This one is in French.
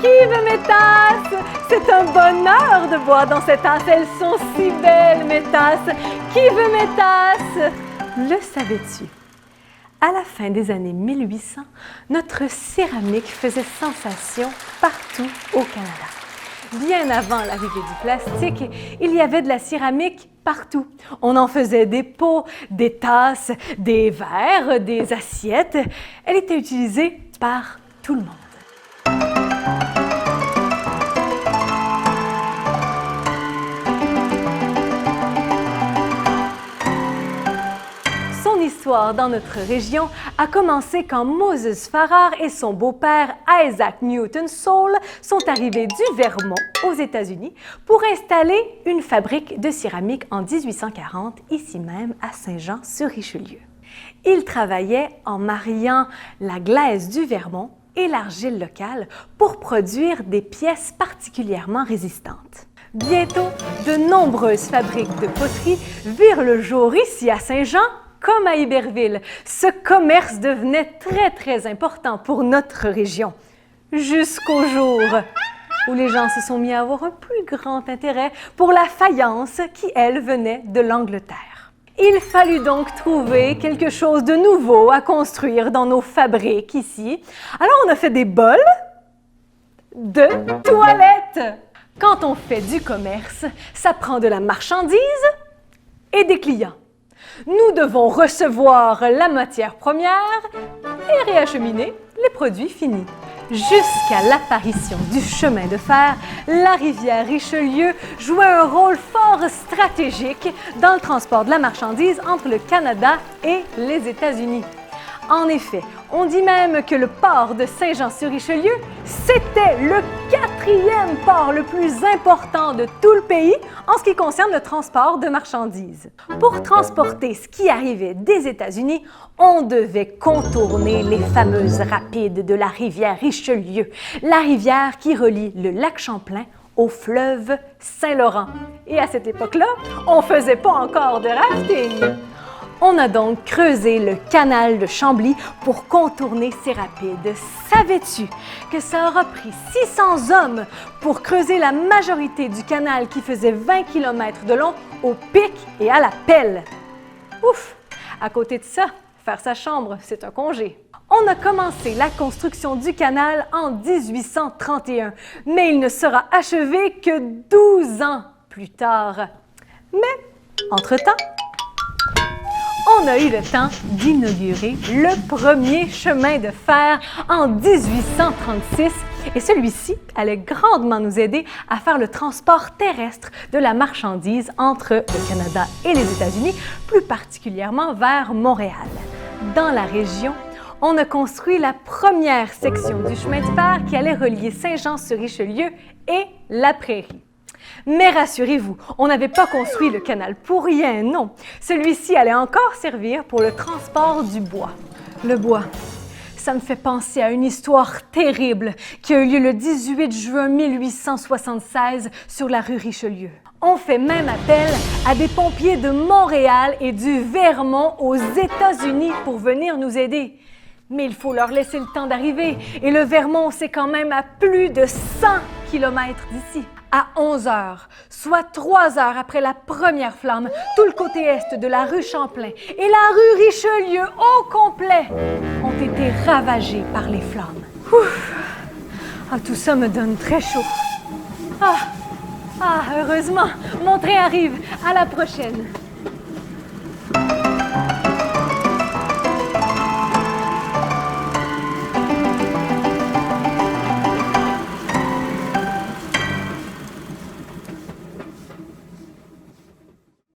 Qui veut mes tasses? C'est un bonheur de boire dans ces tasses. Elles sont si belles, mes tasses. Qui veut mes tasses? Le savais-tu? À la fin des années 1800, notre céramique faisait sensation partout au Canada. Bien avant l'arrivée du plastique, il y avait de la céramique partout. On en faisait des pots, des tasses, des verres, des assiettes. Elle était utilisée par tout le monde. Son histoire dans notre région a commencé quand Moses Farrar et son beau-père Isaac Newton Sowell sont arrivés du Vermont aux États-Unis pour installer une fabrique de céramique en 1840, ici même à Saint-Jean-sur-Richelieu. Ils travaillaient en mariant la glaise du Vermont et l'argile locale pour produire des pièces particulièrement résistantes. Bientôt, de nombreuses fabriques de poterie virent le jour ici à Saint-Jean, comme à Iberville. Ce commerce devenait très important pour notre région, jusqu'au jour où les gens se sont mis à avoir un plus grand intérêt pour la faïence qui, elle, venait de l'Angleterre. Il fallut donc trouver quelque chose de nouveau à construire dans nos fabriques ici. Alors on a fait des bols de toilettes. Quand on fait du commerce, ça prend de la marchandise et des clients. Nous devons recevoir la matière première et réacheminer les produits finis. Jusqu'à l'apparition du chemin de fer, la rivière Richelieu jouait un rôle fort stratégique dans le transport de la marchandise entre le Canada et les États-Unis. En effet, on dit même que le port de Saint-Jean-sur-Richelieu, c'était le 4e port le plus important de tout le pays en ce qui concerne le transport de marchandises. Pour transporter ce qui arrivait des États-Unis, on devait contourner les fameuses rapides de la rivière Richelieu, la rivière qui relie le lac Champlain au fleuve Saint-Laurent. Et à cette époque-là, on ne faisait pas encore de rafting. On a donc creusé le canal de Chambly pour contourner ces rapides. Savais-tu que ça aura pris 600 hommes pour creuser la majorité du canal qui faisait 20 km de long au pic et à la pelle? Ouf! À côté de ça, faire sa chambre, c'est un congé. On a commencé la construction du canal en 1831, mais il ne sera achevé que 12 ans plus tard. Mais, entre-temps, on a eu le temps d'inaugurer le premier chemin de fer en 1836 et celui-ci allait grandement nous aider à faire le transport terrestre de la marchandise entre le Canada et les États-Unis, plus particulièrement vers Montréal. Dans la région, on a construit la première section du chemin de fer qui allait relier Saint-Jean-sur-Richelieu et la Prairie. Mais rassurez-vous, on n'avait pas construit le canal pour rien, non. Celui-ci allait encore servir pour le transport du bois. Le bois, ça me fait penser à une histoire terrible qui a eu lieu le 18 juin 1876 sur la rue Richelieu. On fait même appel à des pompiers de Montréal et du Vermont aux États-Unis pour venir nous aider. Mais il faut leur laisser le temps d'arriver et le Vermont, c'est quand même à plus de 100 km d'ici. À 11 heures, soit 3 heures après la première flamme, tout le côté est de la rue Champlain et la rue Richelieu au complet ont été ravagés par les flammes. Ouf! Ah, tout ça me donne très chaud. Heureusement, mon train arrive. À la prochaine.